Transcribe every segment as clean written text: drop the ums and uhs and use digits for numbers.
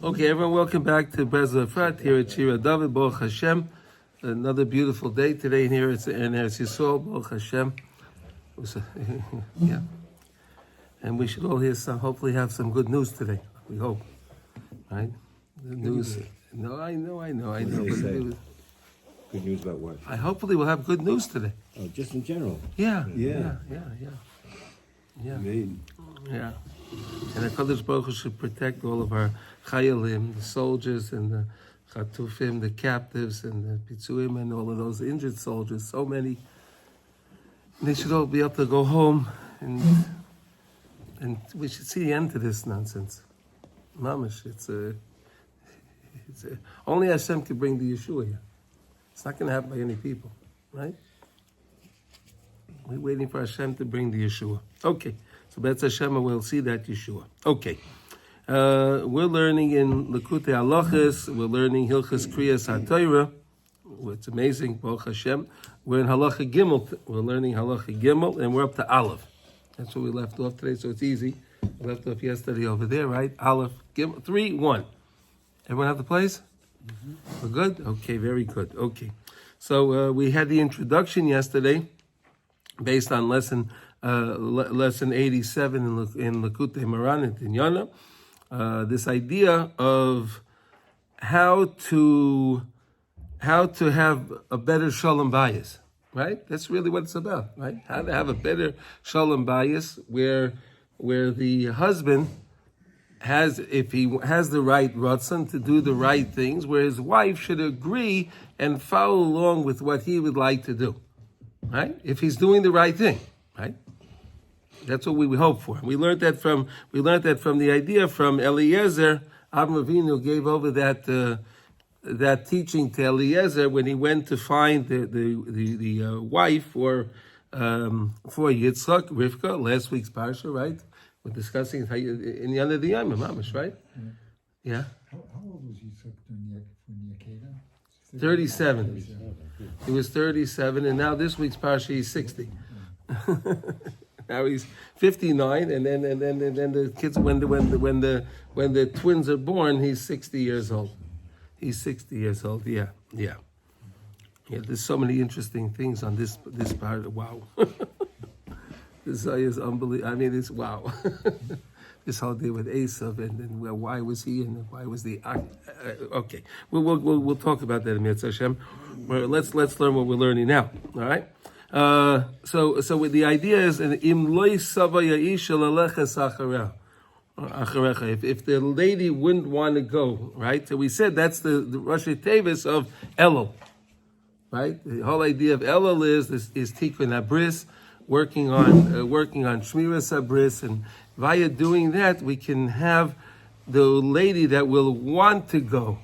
Okay, everyone, welcome back to Breslov Efrat here at Shira David, Baruch Hashem. Another beautiful day today here in Eretz Yisrael, Baruch Hashem. Yeah. And we should all hear hopefully have some good news today. We hope. Right? The news. No, I know. Good news about what? Hopefully we'll have good news today. Oh, just in general. Yeah. Amen. Yeah. And the Kadosh Baruch Hu should protect all of our chayalim, the soldiers and the chatufim, the captives and the pitzuim and all of those injured soldiers, so many. And they should all be able to go home and we should see the end to this nonsense. Mamish, only Hashem can bring the Yeshua here. It's not going to happen by any people, right? We're waiting for Hashem to bring the Yeshua. Okay. So that's Hashem, and we'll see that Yeshua. Okay. We're learning in Likutey Halachos. We're learning Hilchos Kriyas HaTorah. It's amazing, Baruch Hashem. We're in Halacha Gimel. We're learning Halacha Gimel, and we're up to Aleph. That's where we left off today, so it's easy. We left off yesterday over there, right? Aleph Gimel 3-1. Everyone have the place? Mm-hmm. We're good? Okay, very good. Okay. So we had the introduction yesterday based on lesson 87 in Likutey Moran and Tinyana, this idea of how to have a better shalom bayis, right? That's really what it's about, right? How to have a better shalom bayis where the husband has, if he has the right ratzon to do the right things, where his wife should agree and follow along with what he would like to do, right? If he's doing the right thing, right? That's what we hope for. We learned that from the idea from Eliezer. Avraham Avinu gave over that teaching to Eliezer when he went to find the wife for Yitzchak, Rivka, last week's parsha, right? We're discussing how in the end of the Yom, Mamish, right? Yeah. How old was Yitzchak when Yakeda? 37. He was 37, and now this week's parsha he's 60. Now he's 59, and then the kids when the twins are born, he's 60 years old. He's 60 years old. Yeah. There's so many interesting things on this part. Wow, this is unbelievable. I mean, it's wow. This whole deal with Esav and why was he and why was the okay. We'll talk about that in Mitzvah Hashem. Let's learn what we're learning now. All right. So with the idea is im loy savaya isha laleches acharecha. If the lady wouldn't want to go, right? So we said that's the Rashi Tevis of Elul, right? The whole idea of Elul is tikkun abris, working on shmiras abris, and via doing that we can have the lady that will want to go,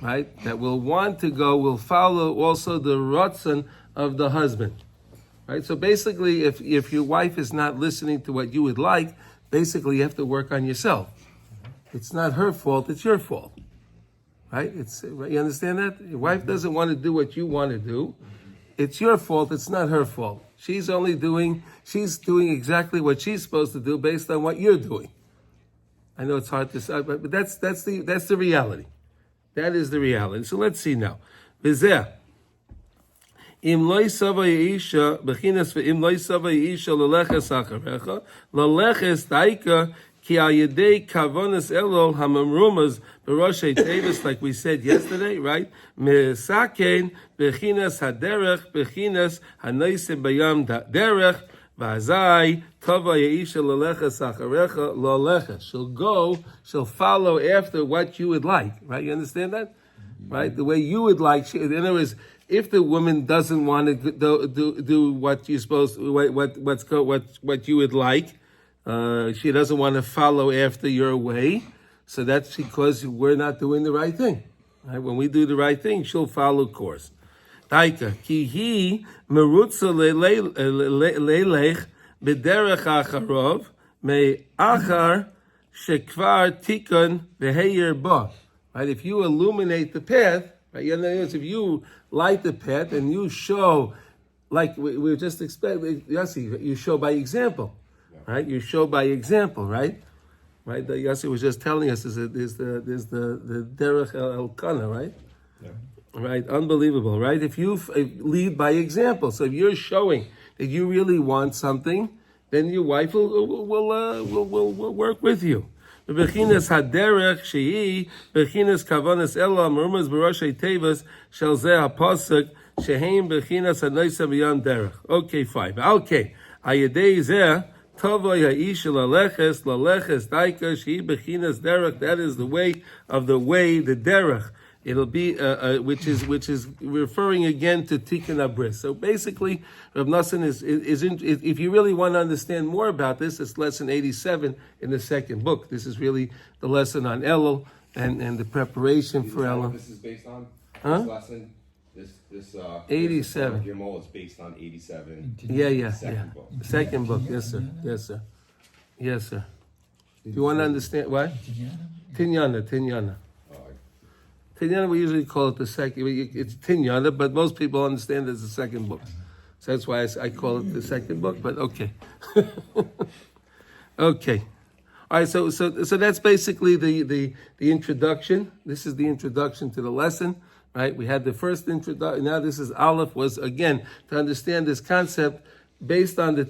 right? That will want to go will follow also the ratzon of the husband, right? So basically, if your wife is not listening to what you would like, basically you have to work on yourself. It's not her fault; it's your fault, right? You understand that? Your wife doesn't want to do what you want to do. It's your fault. It's not her fault. She's doing exactly what she's supposed to do based on what you're doing. I know it's hard to say, but that's the reality. That is the reality. So let's see now. V'zeh. Im loy savay isha bechinas ve'im loy savay isha leleches acharecha leleches daika ki al yedei kavonas elul hamamrumas b'roshei tevis, like we said yesterday, right? Mesaken bechinas haderech bechinas hanaisim bayam derech v'azai tava isha leleches acharecha leleches. She'll follow after what you would like, right? You understand that, right? The way you would like. In other words, if the woman doesn't want to do what you're supposed to, what you would like, she doesn't want to follow after your way. So that's because we're not doing the right thing. Right? When we do the right thing, she'll follow course. Taika ki hi merutza leilech b'derech acharov me achar shekvar tikun v'heyer ba. Right? If you illuminate the path. Right? If you light the path and you show, like we were just expecting, you show by example, right? You show by example, right? right? That Yossi was just telling us is the derech el kana, right? Yeah. Right, unbelievable, right? If you lead by example, so if you're showing that you really want something, then your wife will work with you. Bechinas haderech shehi bechinas kavanas ela murmurs b'roshei tevas shel zeh hapasuk sheheim bechinas hanoisa b'yam derech. Okay, fine. Okay, ayedei zeh tavo ya'ish laleches daika shehi bechinas derech. That is the way, the derech. It'll be which is referring again to Tikkun Abris. So basically, Rav Nassan is if you really want to understand more about this, it's lesson 87 in the second book. This is really the lesson on Elul and the preparation for Elul. This is based on Huh? this lesson. This 87. Gimel is based on 87. Yeah. Second book. Second book, yes sir. Do you want to understand what? Tinyana. Tinyana, we usually call it the second. It's Tinyana, but most people understand it's the second book. So that's why I call it the second book. But okay, okay. All right. So that's basically the introduction. This is the introduction to the lesson, right? We had the first introduction. Now this is Aleph. Was again to understand this concept based on the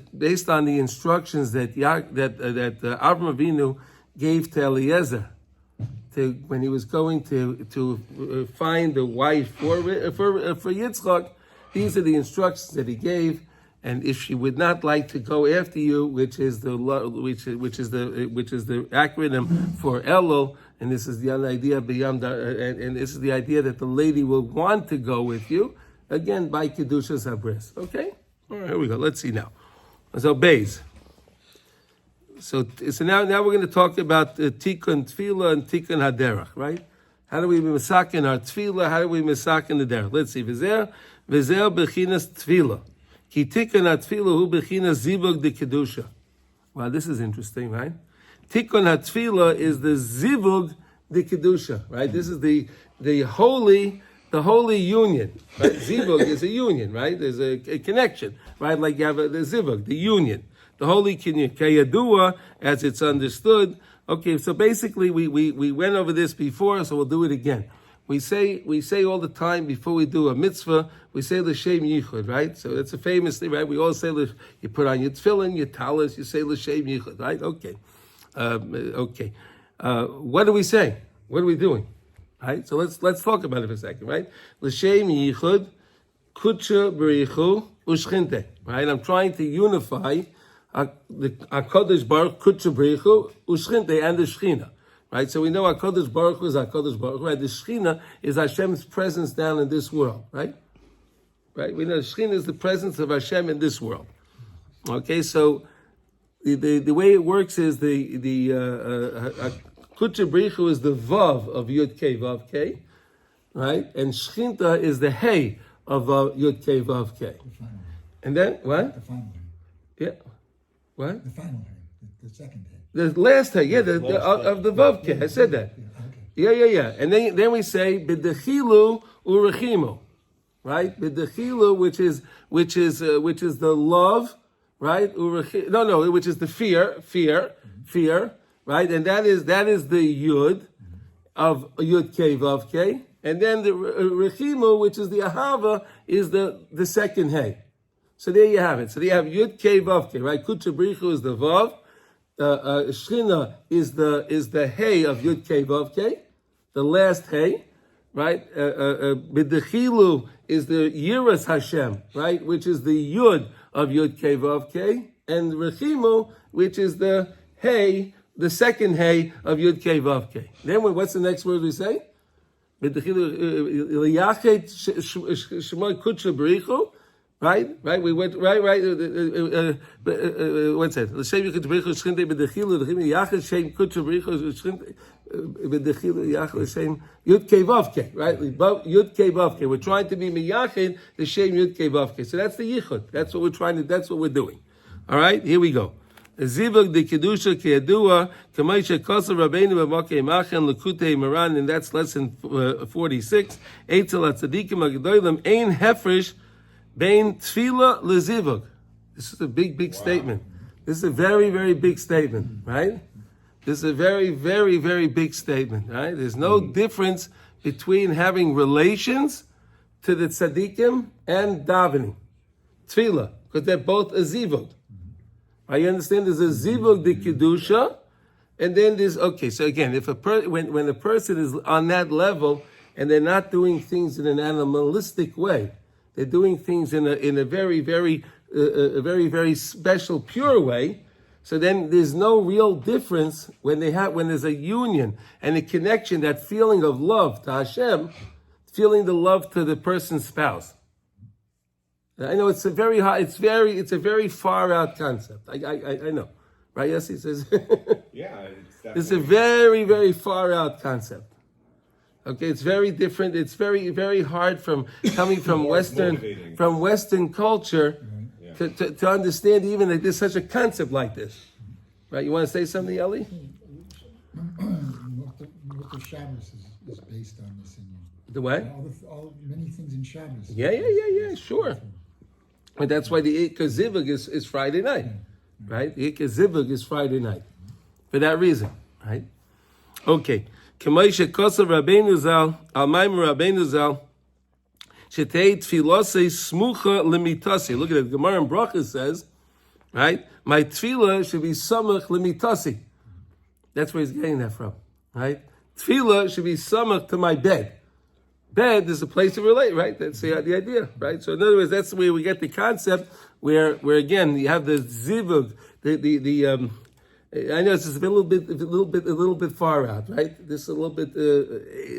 instructions that Avraham Avinu gave to Eliezer. When he was going to find a wife for Yitzchak, these are the instructions that he gave. And if she would not like to go after you, which is the acronym for Elul, and this is the idea beyond, and this is the idea that the lady will want to go with you, again by Kedushas Habris. Okay, all right, here we go. Let's see now. So Beis. So now we're going to talk about Tikkun Tefillah and Tikkun Haderach, right? How do we misaken our Tefillah? How do we misaken the Derech? Let's see. V'zer bechinas Tefillah. Ki Tikkun HaTefillah hu bechinas zivug de Kedusha. Wow, this is interesting, right? Tikkun HaTefillah is the zivug de Kedusha, right? This is the holy union, right? Zivug is a union, right? There's a connection, right? Like you have the zivug, the union. The holy kinyan, kayadua, as it's understood. Okay, so basically we went over this before, so we'll do it again. We say all the time before we do a mitzvah, we say l'shem yichud, right? So that's a famous thing, right? We all say you put on your tefillin, your talis, you say l'shem yichud, right? Okay, what do we say? What are we doing? Right? So let's talk about it for a second, right? L'shem yichud, kutsha b'richu ushchinte, right? I'm trying to unify the HaKadosh Baruch Kutsha B'richu Ushchinte and the Shechina, right? So we know HaKadosh Baruch Hu is HaKadosh Baruch Hu, right? The Shechina is Hashem's presence down in this world, right? Right? We know Shechina is the presence of Hashem in this world. Okay, so the way it works is the Kutsha B'richu is the Vav of Yud Kei Vav Kei, right? And Shechinta is the Hey of Yud Kei Vav Kei. And then what? The final day. Yeah. What? The final day. The second day. The last day, yeah, of the Vavke. I said that. Yeah. And then we say b'dechilu urechimu, right? B'dechilu, which is the love, right? Which is the fear, right? And that is the yud of yud kei vav kei, and then the rechimu, which is the ahava, is the second hey. So there you have it. So there you have Yud Kei Vav Kei, right? Kutsha B'richu is the Vav. Shechina is the Hey of Yud Kei Vav Kei, the last Hey, right? B'dechilu is the Yiras Hashem, right? Which is the Yud of Yud Kei Vav Kei, and Rechimu, which is the Hey, the second Hey of Yud Kei Vav Kei. Then what's the next word we say? B'dechilu Liyachet Shemoi Kutsha B'richu. Right. We went right. What's that? L'shem yichud b'richu shchinte b'dechilu l'chim yachid shem kutcha b'richu shchinte b'dechilu yachid l'shem yud kei vav kei. Right. Yud kei vav kei. We're trying to be miyachid the shem yud kei vav kei. So that's the yichud. That's what we're trying to. That's what we're doing. All right. Here we go. Zivug de kedusha keyadua k'maisha kosa rabbeinu b'makei machen Likutey Moran, and that's lesson 46. Eitzel atzadikim agadolim ein hefresh. Bein tefillah lezivug. This is a big statement. This is a very, very big statement, right? This is a very, very, very big statement, right? There's no difference between having relations to the tzaddikim and davening, tefillah, because they're both a zivug. I understand there's a zivug de kedusha, and then there's okay. So again, if when a person is on that level and they're not doing things in an animalistic way, they're doing things in a very, very, a very, very special, pure way. So then there's no real difference when there's a union and a connection, that feeling of love to Hashem, feeling the love to the person's spouse. I know it's a very far out concept. I know, right? Yes, he says. Yeah, It's a very, very far out concept. Okay, it's very different. It's very, very hard coming from Western culture to understand even that there's such a concept like this. Right? You want to say something, Ellie? Most Shabbos is based on this. The what? Many things in Shabbos. Yeah, sure. And that's why the Ikka Zivug is Friday night. Right? The Ikka Zivug is Friday night. For that reason. Right? Okay. K'moishe kosav Rabbeinu Zal, al Maimon Rabbeinu Zal, shetei tfilosei smucha limitasi. Look at it. Gemara in Bracha says, right? My tefillah should be samach limitasi. That's where he's getting that from. Right? Tefillah should be samach to my bed. Bed is a place to relate, right? That's the idea, right? So in other words, that's where we get the concept where again you have the zivug, I know it's just a little bit far out, right? This is a little bit,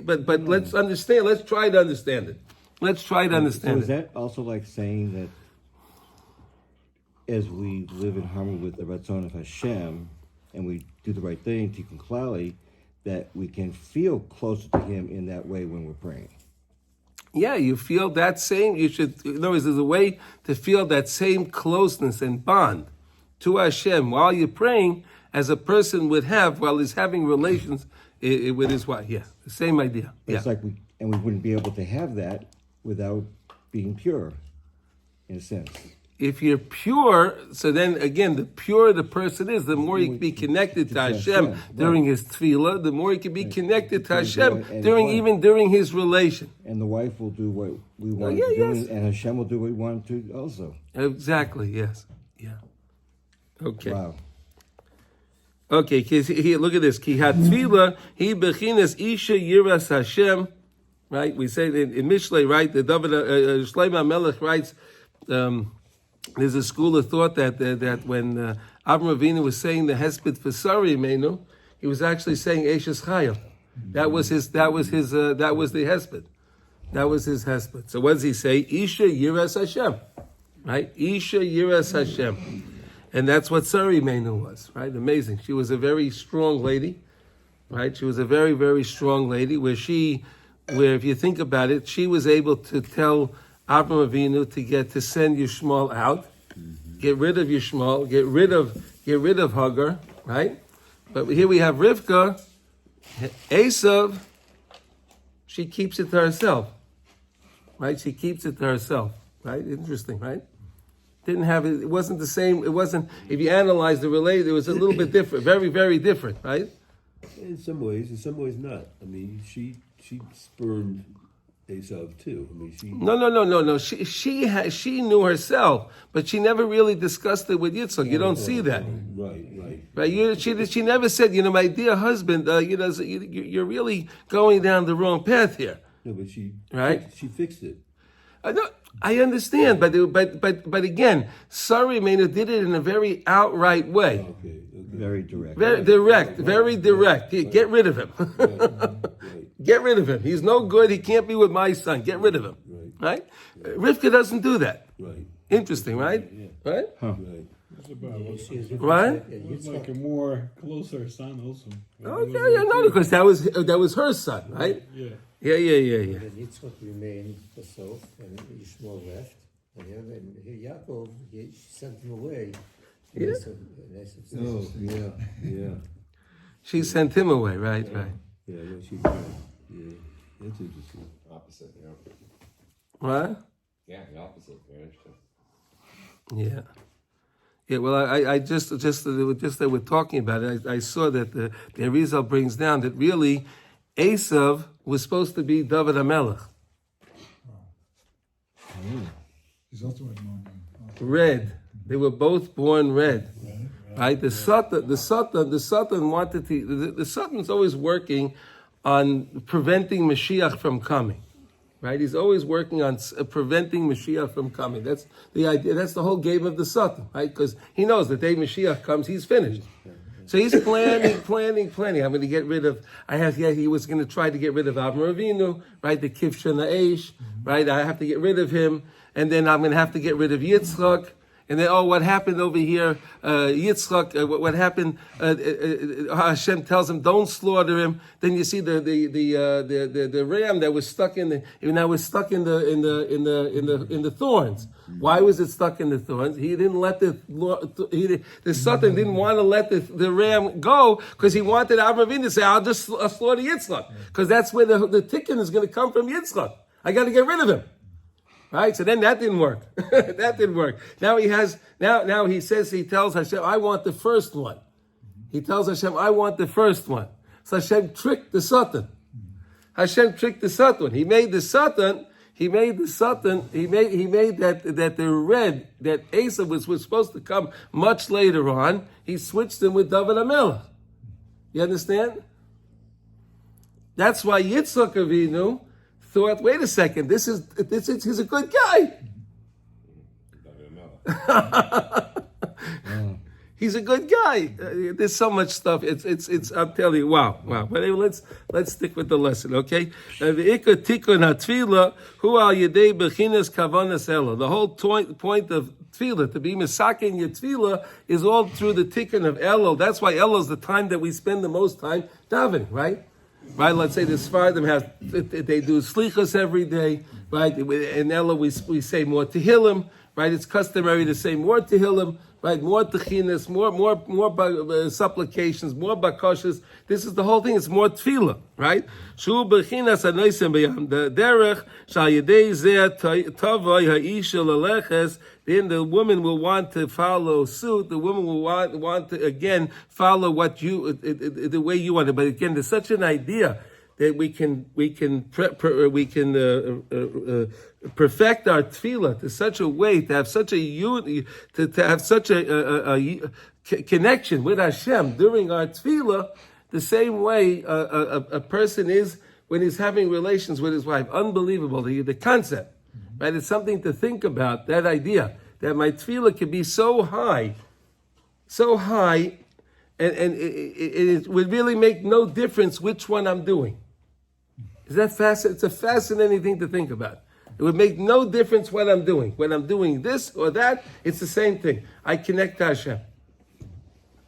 but let's understand. Let's try to understand it. So is that also like saying that as we live in harmony with the Ratzon of Hashem and we do the right thing, Tikkun Klali, that we can feel closer to Him in that way when we're praying? Yeah, you feel that same. You should. In other words, there's a way to feel that same closeness and bond to Hashem while you're praying, as a person would have while he's having relations with his wife. Yeah, the same idea. But it's like we wouldn't be able to have that without being pure, in a sense. If you're pure, so then again, the purer the person is, the more he can be connected to Hashem during his tefillah, the more he can be connected to Hashem during his relation. And the wife will do what we want to do, and Hashem will do what we want to also. Exactly, yes. Yeah. Okay. Wow. Okay, look at this. Ki hatfila hi bechinas isha yiras Hashem. Right, we say in Mishlei, right? The David Shlomo Melech writes. There's a school of thought that when Avraham Avinu was saying the hesped for Sari Menu, he was actually saying Eishes Chayil. That was the hesped. That was his hesped. So what does he say? Isha yiras Hashem. Right? Isha yiras Hashem. And that's what Sari Menu was, right? Amazing. She was a very strong lady, right? She was a very, very strong lady where if you think about it, she was able to tell Avraham Avinu to send Yishmael out, get rid of Yishmael, get rid of Hagar, right? But here we have Rivka, Esav, she keeps it to herself, right? She keeps it to herself, right? Interesting, right? It wasn't the same. It wasn't. If you analyze the relate, it was a little bit different. Very, very different, right? In some ways not. I mean, she spurned Esav too. I mean, she. No. She knew herself, but she never really discussed it with Yitzchak. You don't see that. Right. She never said, my dear husband, you're really going down the wrong path here. No, but she fixed it. I understand, but again, Sari Mena did it in a very outright way. Okay. Very direct. Very direct. Get rid of him. Get rid of him. He's no good. He can't be with my son. Get rid of him. Right? Rivka doesn't do that. Right. Interesting, right? Yeah. Right? Right. Right? It's like a more closer son also. Okay, because that was her son, right? Yeah. Yeah. And Yitzchak remained for so, and Yishmael left. And Yaakov, she sent him away. Yeah. Oh, yeah. She sent him away, right. Yeah, she did. Yeah, that's interesting. Opposite, yeah. What? Yeah, the opposite. Very interesting. Yeah. Yeah, well, I just that we're talking about it, I saw that the Arizal brings down that really Esav was supposed to be David HaMelech. He's also had money. Red. They were both born red. Right? The Satan wanted to, the Satan's always working on preventing Mashiach from coming. Right? He's always working on preventing Mashiach from coming. That's the idea. That's the whole game of the Satan, right? Because he knows the day Mashiach comes, he's finished. So he's planning. I'm going to get rid of. He was going to try to get rid of Avram Avinu, right? The Kivsha Na'esh, right? I have to get rid of him, and then I'm going to have to get rid of Yitzchak. And then, what happened over here? Yitzchak, what happened? Hashem tells him, "Don't slaughter him." Then you see the ram that was stuck in the thorns. Why was it stuck in the thorns? He didn't let the Satan didn't want to let the ram go because he wanted Avraham Avinu to say, "I'll slaughter Yitzchak," because that's where the tikkun is going to come from. Yitzchak, I got to get rid of him. Right, so then that didn't work. That didn't work. Now he tells Hashem, I want the first one. He tells Hashem, I want the first one. So Hashem tricked the Satan. He made the Satan. He made that the red that Esav was supposed to come much later on. He switched him with David HaMelech. You understand? That's why Yitzchak Avinu thought, wait a second, he's a good guy. He's a good guy. There's so much stuff. It's. I'm telling you, wow. But anyway, let's stick with the lesson, okay? The whole point of tefillah, to be misaken your tefillah, is all through the tikkun of Elul. That's why Elul is the time that we spend the most time davening, right? Right, let's say the Sephardim they do slichas every day, right? In Ella we say more tehillim, right? It's customary to say more tehillim, right? More techinas, more supplications, more bakashas. This is the whole thing. It's more tefillah, right? Shu bechinas anoisim b'yam the derech shal yedei zeh tavoi ha'isha leleches. Then the woman will want to follow suit. The woman will want to again follow what the way you want it. But again, there's such an idea that we can perfect our tefillah to such a way to have such a unity, to have such a connection with Hashem during our tefillah, the same way a person is when he's having relations with his wife. Unbelievable, the concept. Right, it's something to think about, that idea, that my tefillah can be so high, and it would really make no difference which one I'm doing. Is that fascinating? It's a fascinating thing to think about. It would make no difference what I'm doing. When I'm doing this or that, it's the same thing. I connect to Hashem.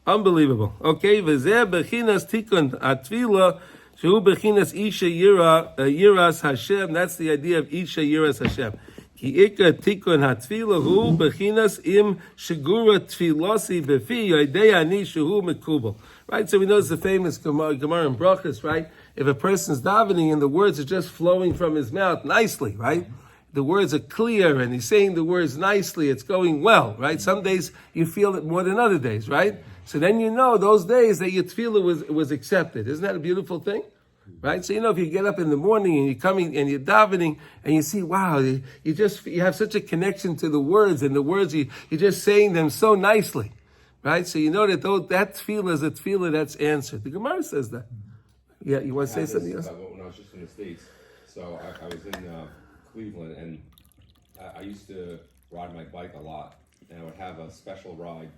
Unbelievable. Okay, v'zeh bechinas tikun atfila. Shehu bechinas isha yiras Hashem. That's the idea of isha yiras Hashem. Ki ikka tikun hatfila hu bechinas im shigura tfilasi befi yodei ani shehu mekubal. Right. So we know it's the famous Gemara in Brachos, right? If a person's davening and the words are just flowing from his mouth nicely, right? The words are clear and he's saying the words nicely. It's going well, right? Some days you feel it more than other days, right? So then you know those days that your tefillah was accepted. Isn't that a beautiful thing? Right? So if you get up in the morning and you're coming and you're davening and you see, wow, you have such a connection to the words, and the words you're just saying them so nicely. Right? So you know that that tefillah is a tefillah that's answered. The Gemara says that. Yeah, you want to say something else? When I was just in the States, so I was in Cleveland, and I used to ride my bike a lot, and I would have a special ride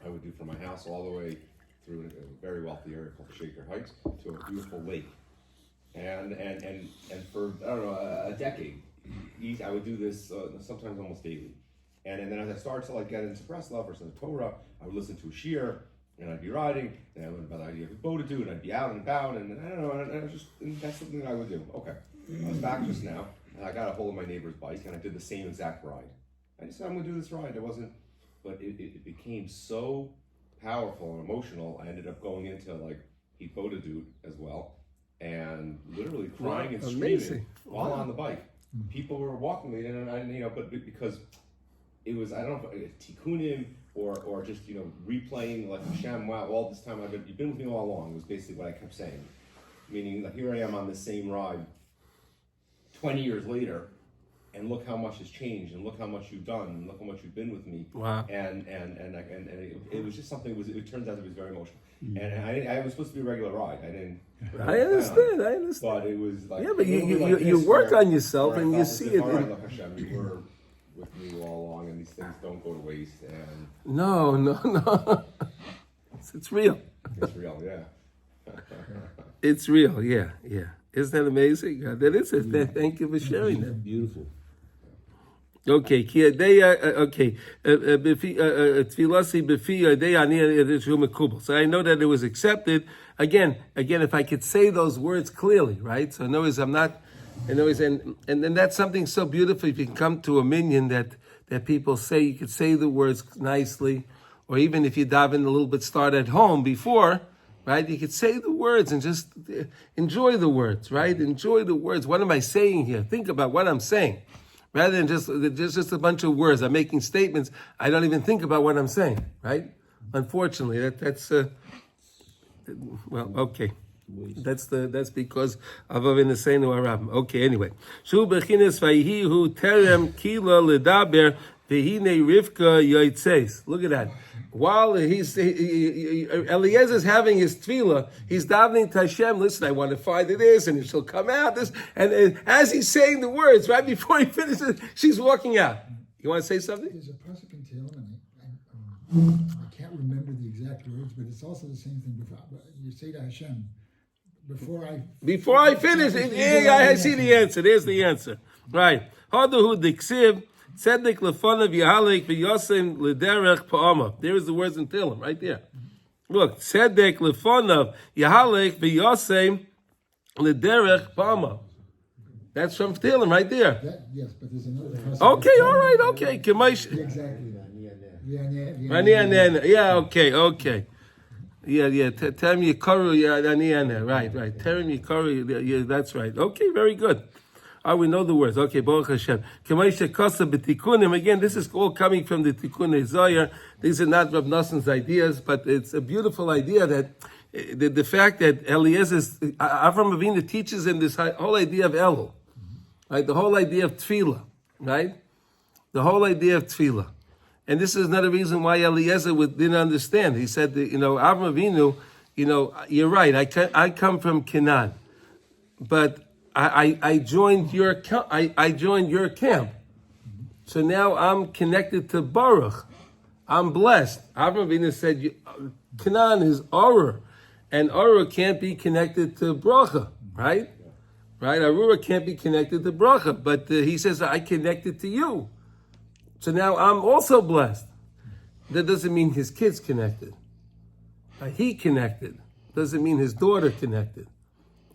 I would do from my house all the way through a very wealthy area called Shaker Heights to a beautiful lake. And for, I don't know, a decade, I would do this sometimes almost daily. And then as I started to get into Breslov or some Torah, I would listen to a shiur, and I'd be riding, and I learned about the idea of a boat to do, and I'd be out and about, and I don't know, and that's something that I would do. Okay. I was back just now, and I got a hold of my neighbor's bike, and I did the same exact ride. I just said, I'm going to do this ride. But it became so powerful and emotional. I ended up going into Hipodadut as well, and literally crying and screaming while on the bike. People were walking me, but because it was, I don't know if tikkunim or just replaying like Hashem. Wow, all this time you've been with me all along. Was basically what I kept saying, meaning that here I am on the same ride, 20 years later, and look how much has changed, and look how much you've done, and look how much you've been with me. Wow. And it was just something. It turns out it was very emotional. And I was supposed to be a regular ride. I didn't. I understand. But it was like But a little bit like you this work where- on yourself where I and you felt see as it. if, all right, look, Hashem, you were with me all along, and these things don't go to waste, and No. It's real. it's real, yeah. It's real. Yeah. Isn't that amazing? That is it. Thank you for sharing that. Beautiful. Okay, tfilasi befi yodei ani shu mekubal. So I know that it was accepted. Again, if I could say those words clearly, right? So in other words, and then that's something so beautiful. If you can come to a minyan that people say, you could say the words nicely, or even if you daven a little bit, start at home before, right? You could say the words and just enjoy the words, right? Enjoy the words. What am I saying here? Think about what I'm saying. Rather than just a bunch of words. I'm making statements. I don't even think about what I'm saying, right? Unfortunately, that's well, okay. That's because of Avinesenu Arabim. Okay, anyway. Shu bechines vayihi hu terem kila ledaber vehine Rivka yoitzeis. Look at that. While Eliezer's having his tefillah, he's davening to Hashem. Listen, I want to find this, and it shall come out. This, and as he's saying the words, right before he finishes, she's walking out. You want to say something? There's a pasuk in Tehillim, and I can't remember the exact words, but it's also the same thing. Before you say to Hashem, before I finish, I see the answer. There's the answer. Right. Haduhu diksiv. Tzedek lefonav yahalik v'yosem lederech pa'ama. There is the words in Tehillim, right there. Look, tzedek lefonav yahalik v'yosem lederech pa'ama. That's from Tehillim, right there. Yes, but there's another. Okay, all right, okay. Exactly. Yeah, okay. Yeah. Terem Yikaru, right. Terem Yikaru, yeah, that's right. Okay, very good. We know the words. Okay, Baruch Hashem. Again, this is all coming from the Tikkun Zohar. These are not Rav Noson's ideas, but it's a beautiful idea that the fact that Eliezer's, Avram Avinu teaches him this whole idea of Elul, right? The whole idea of Tefillah, right? The whole idea of Tefillah. And this is another reason why Eliezer didn't understand. He said that, Avram Avinu, you're right, I come from Canaan, but I joined your camp. So now I'm connected to Baruch. I'm blessed. Avram Avinu said, Canaan is Arur, and Arur can't be connected to Bracha, right? Right? Arura can't be connected to Bracha, but he says, I connected to you. So now I'm also blessed. That doesn't mean his kid's connected. He connected. Doesn't mean his daughter connected.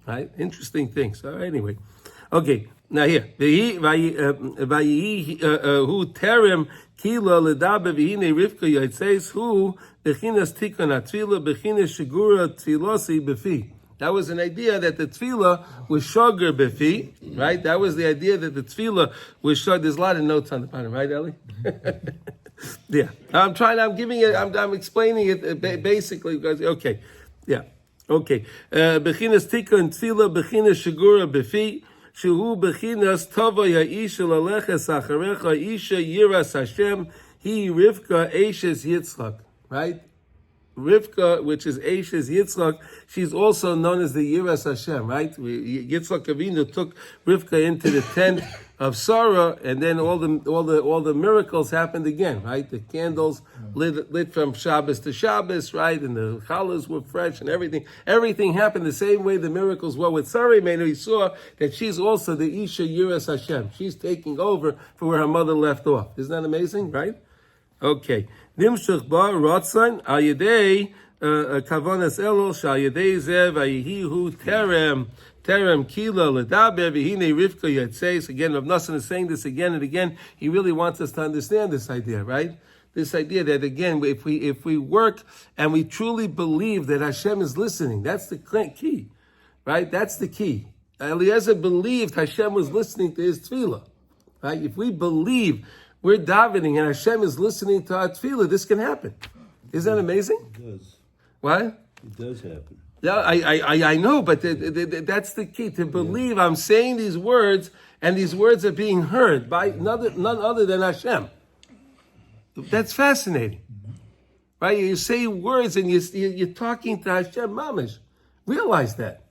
Right? Interesting things. Anyway. Okay. Now here. Hu terem kila ledabe v'hine Rivka yaitzeis hu bechinas tikun atfila bechinas shigura tfilosi befi. That was an idea that the tefillah was shoger befi, right? That was the idea that the tefillah was shoger. There's a lot of notes on the bottom, right, Ellie? Yeah. I'm explaining it basically because, okay. Yeah. Okay. Bechinas tikun tefillah, bechinas shigura befi, shehu bechinas tova ya'isha laleches acharecha, isha yiras Hashem, he Rivka eshes Yitzchak, right? Rivka, which is Eshes Yitzchak, she's also known as the Yiras Hashem, right? Yitzchak Avinu took Rivka into the tent of Sarah, and then all the miracles happened again, right? The candles lit from Shabbos to Shabbos, right? And the challahs were fresh and everything. Everything happened the same way the miracles were with Sarah. We saw that she's also the Isha Yiras Hashem. She's taking over for where her mother left off. Isn't that amazing, right? Okay. Nimshach ba ratzon al yedei kavanas elul shal yedei zev ayihu terem kila ledaber v'hine Rivka yatzeis. Again, Rav Nosson is saying this again and again. He really wants us to understand this idea, right? This idea that again, if we work and we truly believe that Hashem is listening, that's the key, right? That's the key. Eliezer believed Hashem was listening to his tefillah, right? If we believe we're davening and Hashem is listening to our tefillah, this can happen. Isn't that amazing? It does. What? It does happen. Yeah, I know, but that's the key, to believe I'm saying these words and these words are being heard by none other than Hashem. That's fascinating. Right? You say words and you're talking to Hashem Mamish. Realize that.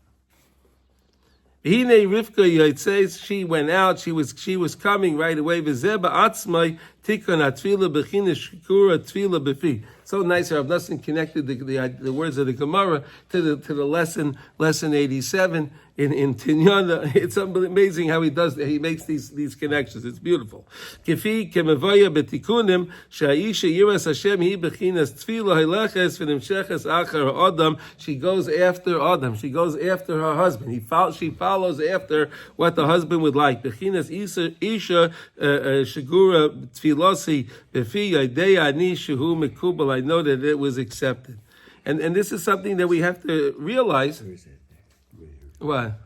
Hine Rivka, it says she went out, she was coming right away. V'zeba atzmai tikon atfila b'china shkura tfila b'fi. So nice, Rav Nosson connected the words of the Gemara to the lesson 87 in Tinyana. It's amazing how he does that. He makes these connections. It's beautiful. Kifi kemevaya betikunim sha'isha yiras Hashem hi bechinas tefila haleches v'nimsheches achar Adam. She goes after Adam. She goes after her husband. She follows after what the husband would like. Bechinas isha shagura tefilasi befi yadei ani shehu mekubal. I know that it was accepted, and this is something that we have to realize. What?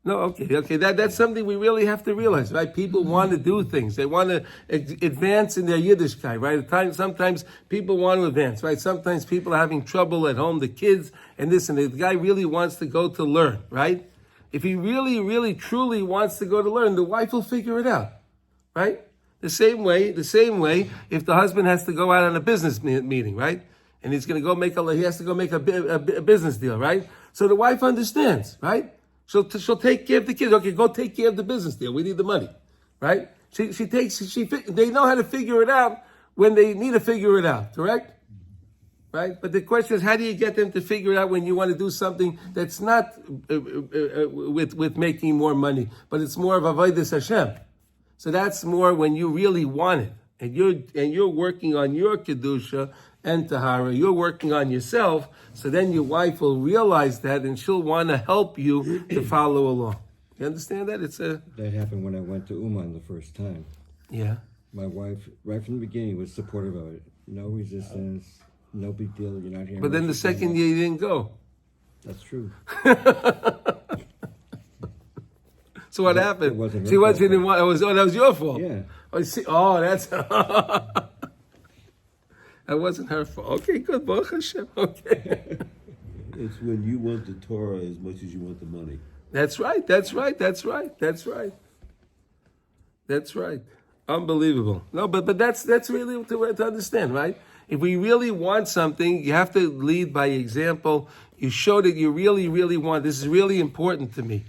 No, okay. That's something we really have to realize, right? People want to do things. They want to advance in their Yiddishkeit, right? Sometimes people want to advance, right? Sometimes people are having trouble at home, the kids, and this, and the guy really wants to go to learn, right? If he really, really, truly wants to go to learn, the wife will figure it out, right? The same way, if the husband has to go out on a business meeting, right? And he's going to he has to go make a business deal, right? So the wife understands, right? She'll take care of the kids. Okay, go take care of the business deal. We need the money, right? They know how to figure it out when they need to figure it out, correct? Right? But the question is, how do you get them to figure it out when you want to do something that's not with making more money, but it's more of avodas Hashem? So that's more when you really want it, and you're working on your kedusha and tahara. You're working on yourself. So then your wife will realize that, and she'll want to help you to follow along. You understand that? That happened when I went to Uman the first time. Yeah. My wife, right from the beginning, was supportive of it. No resistance, no big deal. You're not here. But then the second year you didn't go. That's true. So what happened? It wasn't She her didn't want. That was your fault. Yeah. That's. That wasn't her fault. Okay, good. Baruch Hashem. Okay. It's when you want the Torah as much as you want the money. That's right. Unbelievable. No, but that's really to understand, right? If we really want something, you have to lead by example. You show that you really, really want. This is really important to me.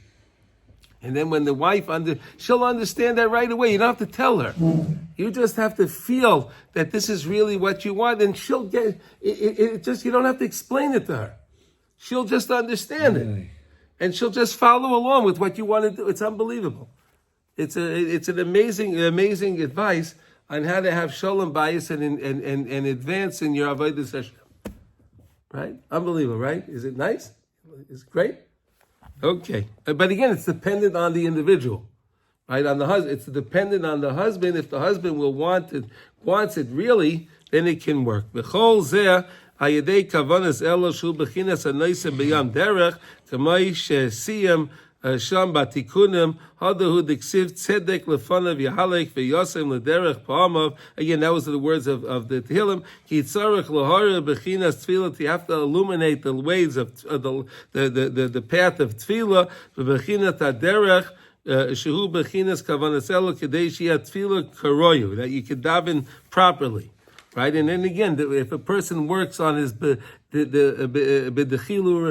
And then when the wife she'll understand that right away. You don't have to tell her. You just have to feel that this is really what you want, and she'll get it. Just you don't have to explain it to her. She'll just understand it, and she'll just follow along with what you want to do. It's unbelievable. It's an amazing advice on how to have shalom bayis and advance in your avodas Hashem. Right? Unbelievable, right? Is it nice? Is it great? Okay, but again, it's dependent on the individual, right? On the husband, it's dependent on the husband. If the husband wants it really, then it can work. B'chol zeh hayedei kavanas elo shu bechinas anoisem b'yam derech kamay shesiyem sham batikunim hadahu diksiv tzedek lefanav yahalek v'yosem lederech pa'amav. Again, that was the words of the Tehillim. Ki tzarech lahara bechinas tefillah. You have to illuminate the ways of the path of tefillah. V'bechinat haderech shehu bechinas kavanas elo kedei sheyat tefillah karoyu, that you can daven properly. Right, and then again, if a person works on his b'dechilu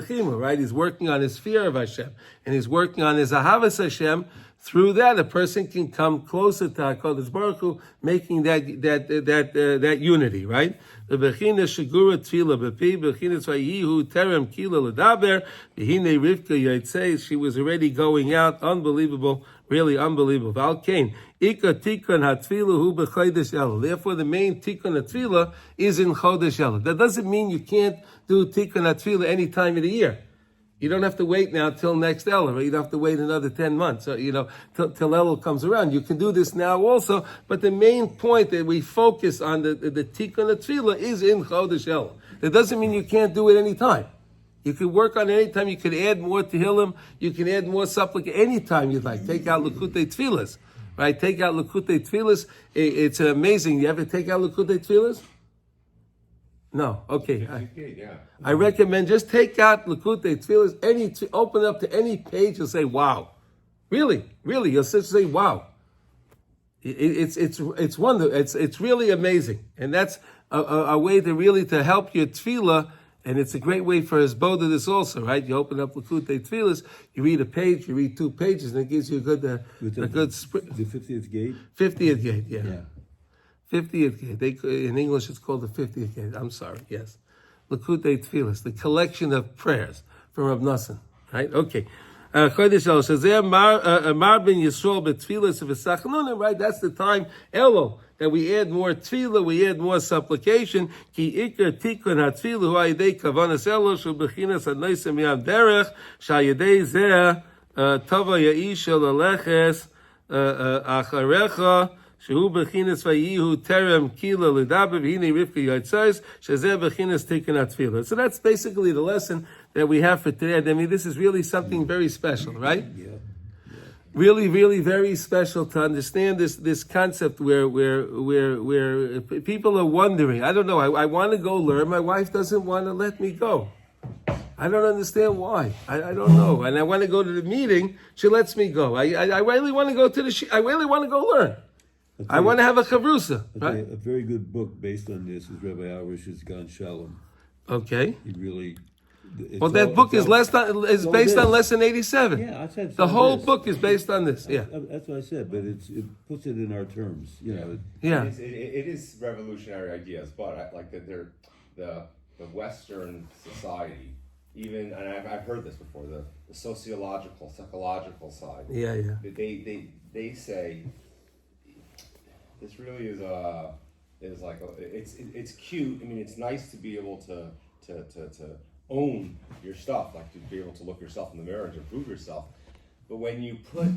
rechima, right, he's working on his fear of Hashem, and he's working on his ahavas Hashem. Through that, a person can come closer to HaKadosh Baruch Hu, making that unity, right? The bechina shagura tefila b'pi bechina tzvayihu terem kila l'daber v'hine Rivka yaitze. She was already going out. Unbelievable, really unbelievable. Val Kain ika tikun hatfila hu b'chodesh Elul. Therefore, the main tikun hatfila is in chodesh Elul. That doesn't mean you can't do tikun hatfila any time of the year. You don't have to wait now till next Elul, right? You don't have to wait another 10 months, till Elul comes around. You can do this now also, but the main point that we focus on the Tikkun Tefillah is in Chodesh Elul. That doesn't mean you can't do it any time. You can work on it anytime. You can add more Tehillim. You can add more supplication anytime you'd like. Take out Likutey Tefillahs, right? Take out Likutey Tfilas. It's amazing. You ever take out Likutey Tfilas? No. Okay. I recommend just take out Likutey Tfilas. Open up to any page and say, "Wow." Really. You'll say, "Wow." It's wonderful. It's really amazing, and that's a way to help your tefillah, and it's a great way for us both of this also, right? You open up Likutey Tfilas, you read a page, you read 2 pages, and it gives you a good The 50th gate? 50th gate, yeah. Yeah. 50th gate. In English, it's called the 50th gate. I'm sorry, yes. Likutey Tfilas, the collection of prayers from Rav Nosson, right? Okay. Chodesh El Shazeh Mar Ben Yisrael B'Tfilas V'Sachnunim, right? That's the time, Elul, that we add more tefillah, we add more supplication. Ki Iker Tikun HaTfilah Hu Ayidei Kavanas Elul Shu B'Chinas HaNoisem Yam Derech Shayidei Zeh Tova Ya'isha Laleches Acharecha Shehu B'Chinas Vayihu Terem Kila L'Daber V'Hine Rivka Yotzais Shazeh B'Chinas Tikun HaTfilah. So that's basically the lesson that we have for today. I mean, this is really something very special, right? Yeah. Really, really very special to understand this concept where people are wondering. I don't know. I want to go learn. My wife doesn't want to let me go. I don't understand why. I don't know. And I want to go to the meeting. She lets me go. I really want to go to I really want to go learn. I want to have a chavrusa. Right? A very good book based on this is Rabbi Arish's Gan Shalom. Okay. He really. Well, that book is based on lesson 87. Yeah, I said the so whole it is. book is based on this. Yeah, That's what I said, but it puts it in our terms. You know. yeah. It is revolutionary ideas, but like the Western society, even, and I've heard this before, the psychological side. Yeah. They say this really is like it's cute. I mean, it's nice to be able to own your stuff, like to be able to look yourself in the mirror and to prove yourself. But when you put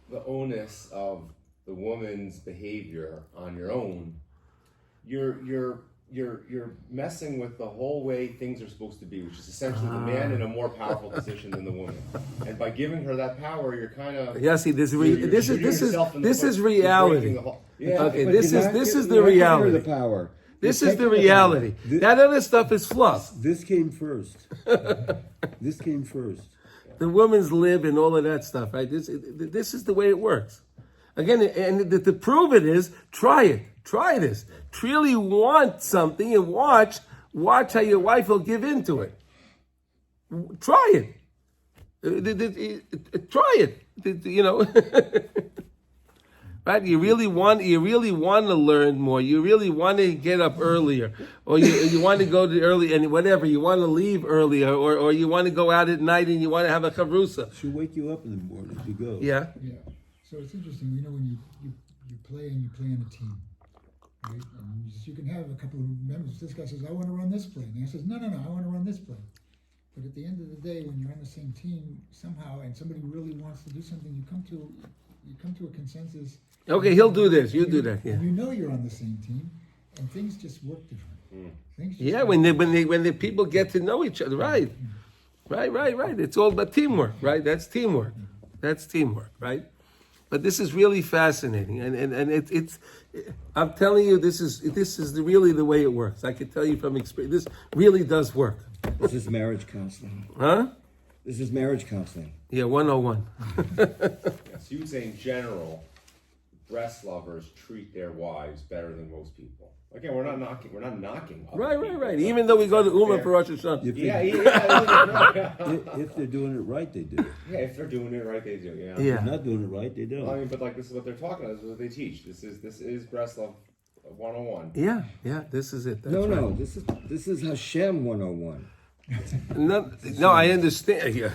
the onus of the woman's behavior on your own, you're messing with the whole way things are supposed to be, which is essentially the man in a more powerful position than the woman. And by giving her that power, you're kind of This is reality. Okay, this is the You have to give her reality. the power. This is the reality. That other stuff is fluff. This came first. This came first. The woman's lib and all of that stuff, right? This is the way it works. Again, and to prove it is, try it. Try this. Truly want something and watch how your wife will give into it. Try it. Try it. You know. Right? You really want to learn more. You really want to get up earlier, or you want to go to early and whatever. You want to leave earlier, or you want to go out at night and you want to have a chavrusa. She'll wake you up in the morning to go. Yeah. Yeah. So it's interesting, you know, when you play and you play in a team, right? And you can have a couple of members. This guy says, "I want to run this play," and the guy says, "No, I want to run this play." But at the end of the day, when you're on the same team somehow, and somebody really wants to do something, you come to a consensus. Okay, he'll do this. You do that. Yeah. And you know you're on the same team, and things just work different. Things just Yeah. When the people get to know each other, right. It's all about teamwork, right? That's teamwork. Right? But this is really fascinating, and it's. I'm telling you, this is really the way it works. I can tell you from experience, this really does work. This is marriage counseling. Huh? This is marriage counseling. Yeah, 101. So you would say in general, breast lovers treat their wives better than most people. Again, we're not knocking. Other people, Right. Even though we go to Uma for Rosh Hashanah. If they're doing it right, they do. Yeah, if they're doing it right, they do. Yeah. If they're not doing it right, they don't. I mean, but like this is what they're talking about. This is what they teach. This is Breslov 101. Yeah. This is it. That's No, right. this is Hashem 101. No, I understand. Yeah.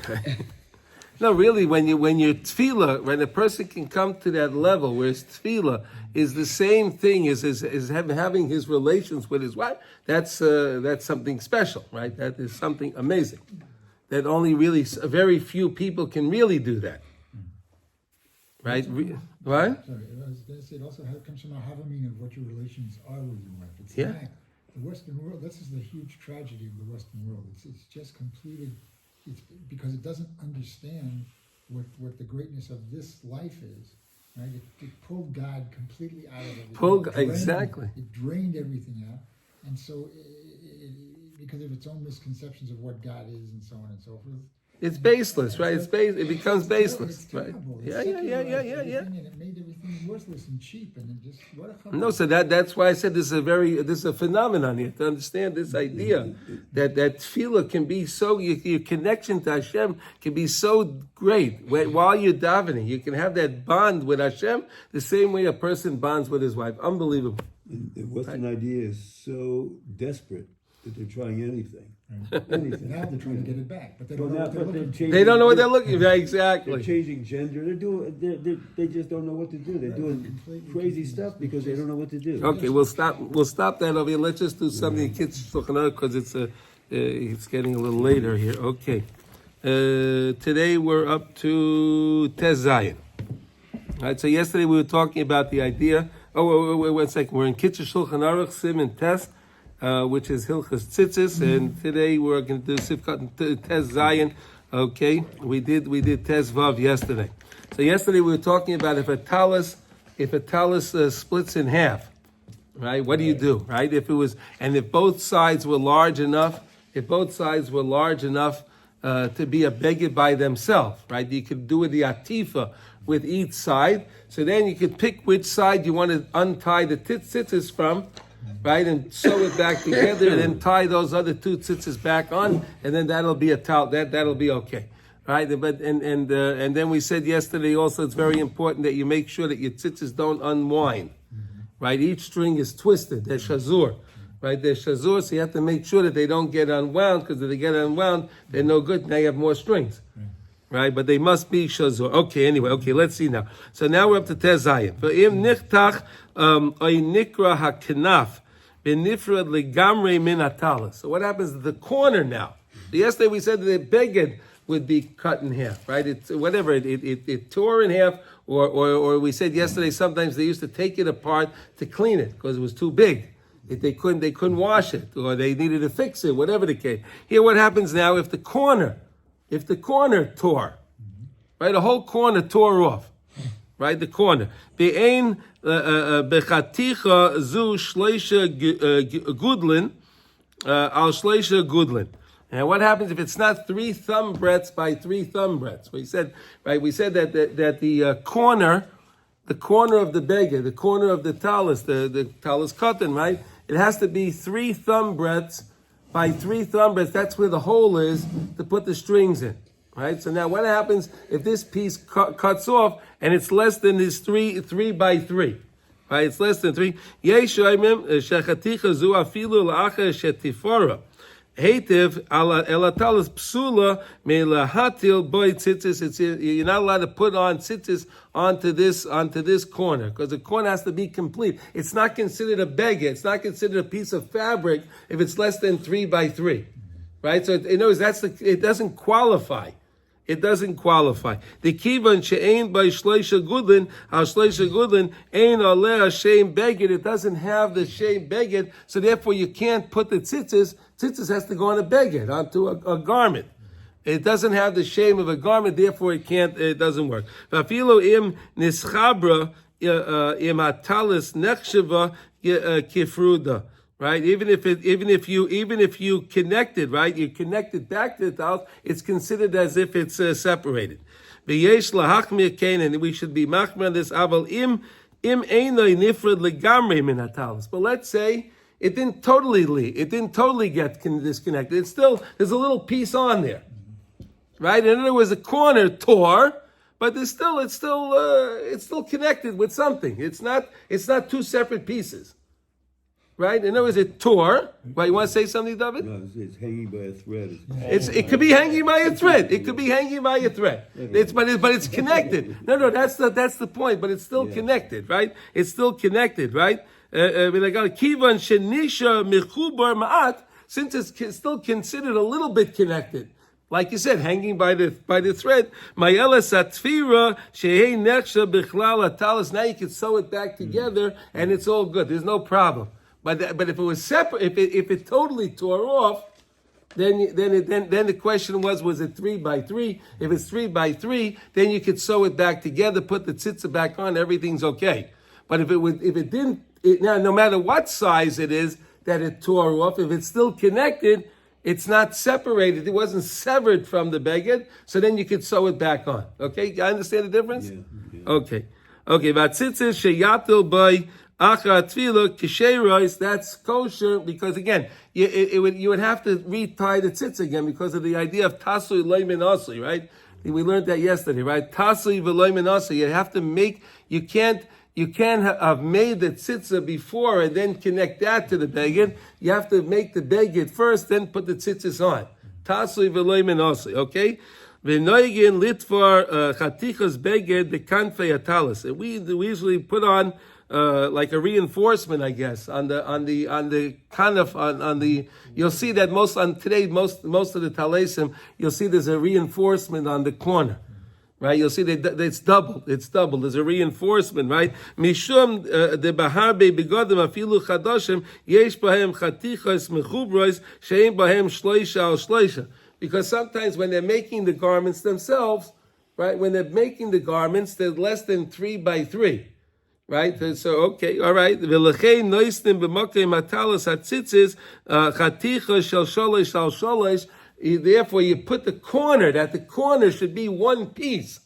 No, really, when your tefillah, when a person can come to that level where his tefillah is the same thing as having his relations with his wife, that's something special, right? That is something amazing. That only really very few people can really do that, right? What? Sorry, I was going to say it also comes from a havamina of what your relations are with your wife. It's not the Western world. This is the huge tragedy of the Western world. It's just completed. It's because it doesn't understand what the greatness of this life is. Right? It pulled God completely out of everything. Exactly. It drained everything out, and so because of its own misconceptions of what God is and so on and so forth. It's baseless, right? It becomes baseless, It's right? terrible. Yeah. And it made everything worthless and cheap, and it just what a No, so that's why I said this is a phenomenon. You have to understand this idea that tefillah can be so, your connection to Hashem can be so great. While you're davening, you can have that bond with Hashem the same way a person bonds with his wife. Unbelievable. The Western idea is so desperate that they're trying anything. Anything. now they're trying to get it back, but they don't Well, know what they're looking for. They don't know what they're looking for. They're Exactly. changing gender. They just don't know what to do. They're doing crazy stuff because they don't know what to do. Okay, we'll stop that over here. Let's just do something in Kids Shulchan because it's getting a little later here. Okay. Today we're up to Tez Zayin. All right, so yesterday we were talking about the idea. Oh, wait 1 second. We're in Kitzur Shulchan Aruch Sim and Tez, which is Hilchas Tzitzis, and today we're going to do Sifkat Tez Zayin. Okay, we did Tez Vav yesterday. So yesterday we were talking about if a talus splits in half, right? What do you do, right? If both sides were large enough, to be a beged by themselves, right? You could do the atifa with each side. So then you could pick which side you want to untie the tzitzis from, right, and sew it back together, and then tie those other two tzitzis back on, and then that'll be a towel. That'll be okay, right? But and then we said yesterday also it's very important that you make sure that your tzitzis don't unwind, right? Each string is twisted. They're shazur, right? They're shazur, so you have to make sure that they don't get unwound, because if they get unwound, they're no good. Now you have more strings. Right, but they must be shazur. Okay, anyway, let's see now. So now we're up to Tez Zayin. V'im nichtach oy nikra hakenaf b'nifrad legamrei min hatalas. So what happens to the corner now? So yesterday we said that the beged would be cut in half, right? It tore in half, or we said yesterday sometimes they used to take it apart to clean it because it was too big. They couldn't wash it, or they needed to fix it, whatever the case. Here, what happens now if the corner tore, right? The whole corner tore off, right? The corner. Be'ein bechaticha zu shleisha gudlin al shleisha gudlin. And what happens if it's not 3 thumb breadths by 3 thumb breadths? We said that the corner of the beggar, the corner of the talus, the talus cotton, right? It has to be 3 thumb breadths by 3 thumb breadths. That's where the hole is to put the strings in, right? So now what happens if this piece cuts off and it's less than this 3 by 3, right? It's less than 3. Yeshaimim shechaticha zu afilu la'acha shetifora. Hativ elatalis psula melahatil boy tzitzis. You're not allowed to put on tzitzis onto this corner, because the corner has to be complete. It's not considered a beged. It's not considered a piece of fabric if it's less than 3 by 3, right? So in other words, it doesn't qualify. It doesn't qualify. The kivan she'ein by shleisha gudlin, al shleisha gudlin ein aleh shem beged. It doesn't have the shem beged, so therefore you can't put the tzitzis. Tzitzis has to go on a beged, onto a garment. It doesn't have the shame of a garment, therefore it doesn't work. Vafilo im nischabra im atalis nechshava kifruda. Right? Even if you connected, right? You connected back to the talus, it's considered as if it's separated. V'yesh lahachmir kain, and we should be machmir on this. Aval im einay nifrad legamrei min hatalis. But let's say it didn't totally get disconnected. It's still, there's a little piece on there, right? And there was a corner tore, but it's still connected with something. It's not 2 separate pieces, right? In other words, it tore. Right? You want to say something, David? No, it's hanging by a thread. It could be hanging by a thread. It could be hanging by a thread. But it's connected. No, that's the point. But it's still connected, right? It's still connected, right? Since it's still considered a little bit connected, like you said, hanging by the thread. Now you can sew it back together, and it's all good. There's no problem. But if it was separate, if it totally tore off, then the question was it 3 by 3? If it's 3 by 3, then you could sew it back together, put the tzitzit back on, everything's okay. But if it didn't, now no matter what size it is that it tore off, if it's still connected, it's not separated. It wasn't severed from the beged, so then you could sew it back on. Okay, I understand the difference. Yeah. Okay. Vatzitzis sheyatil by achar tefillah kisherois. That's kosher because again, you would have to retie the tzitz again because of the idea of tasui loy minasui, right? We learned that yesterday, right? Tasui v'loy minasui. You have to make. You can't have made the tzitzah before and then connect that to the beged. You have to make the beged first, then put the tzitzis on. Tasui v'loy minasui. Okay. V'noigin litvar chatichas beged bekanfei atalis. And we usually put on like a reinforcement, I guess, on the kanaf on the. You'll see that most of the talesim, you'll see there's a reinforcement on the corner. Right, you'll see that it's doubled. It's doubled. There's a reinforcement, right? Mishum de bahar be begodim afilu chadashim yesh bahem chatichas mechubros sheim bahem shloisha al shloisha. Because sometimes when they're making the garments themselves, right? When they're making the garments, they're less than 3 by 3, right? So okay, all right. V'lechei noistim b'mokei matalas hatzitzis chatichas shel sholosh al sholosh. Therefore, you put the corner, that the corner should be one piece.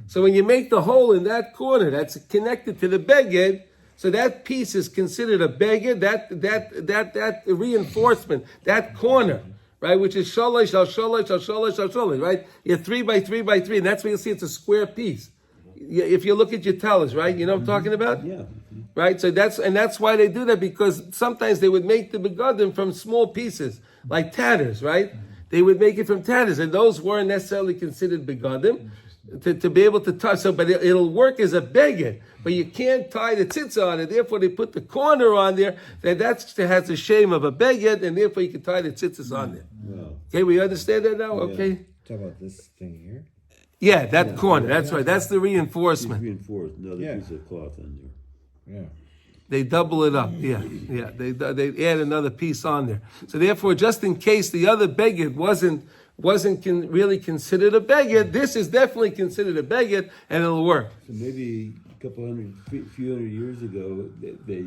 So when you make the hole in that corner, that's connected to the beged, so that piece is considered a beged, that reinforcement, that corner, right, which is sholosh, al sholosh, al sholosh, al sholosh, right? You're 3 by 3 by 3, and that's where you'll see it's a square piece. If you look at your tellers, right, you know what I'm talking about? Yeah. Right, so that's why they do that, because sometimes they would make the begadim from small pieces, like tatters, right? They would make it from tatters, and those weren't necessarily considered begadim to be able to tie. So, but it'll work as a beged, but you can't tie the tzitz on it. Therefore, they put the corner on there that has the shame of a beged, and therefore you can tie the tzitzis on there. Wow. Okay, we understand that now. Okay. Talk about this thing here. Yeah, that corner. That's right. That's the reinforcement. Reinforced another Yeah. piece of cloth on there. Yeah. They double it up. Yeah. They add another piece on there. So therefore, just in case the other beged wasn't really considered a beged, this is definitely considered a beged, and it'll work. So maybe a few hundred years ago, they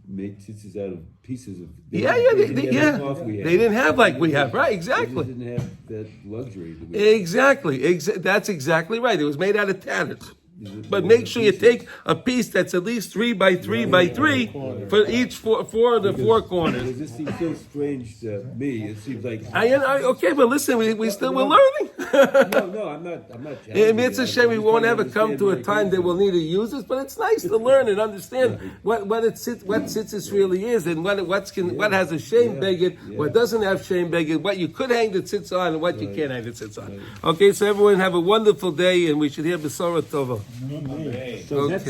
made tzitzis out of pieces of. They didn't have the cloth we have. They didn't have like we have, right? They Exactly. just didn't have that luxury. That we have. Exactly. That's exactly right. It was made out of tatters. But make sure you take a piece that's at least 3 by 3 by 3 for each four of the four corners. Because this seems so strange to me. It seems like Okay, but listen, we're learning. no, I'm not. It's a shame we won't ever come to a time that we'll need to use this, but it's nice to learn and understand what tzitzis really is, and what has a shame beged, what doesn't have shame beged, what you could hang the tzitz on, and what you can't hang the tzitz on. Okay, so everyone have a wonderful day, and we should hear B'sorah Tova. Amen. So Okay. that's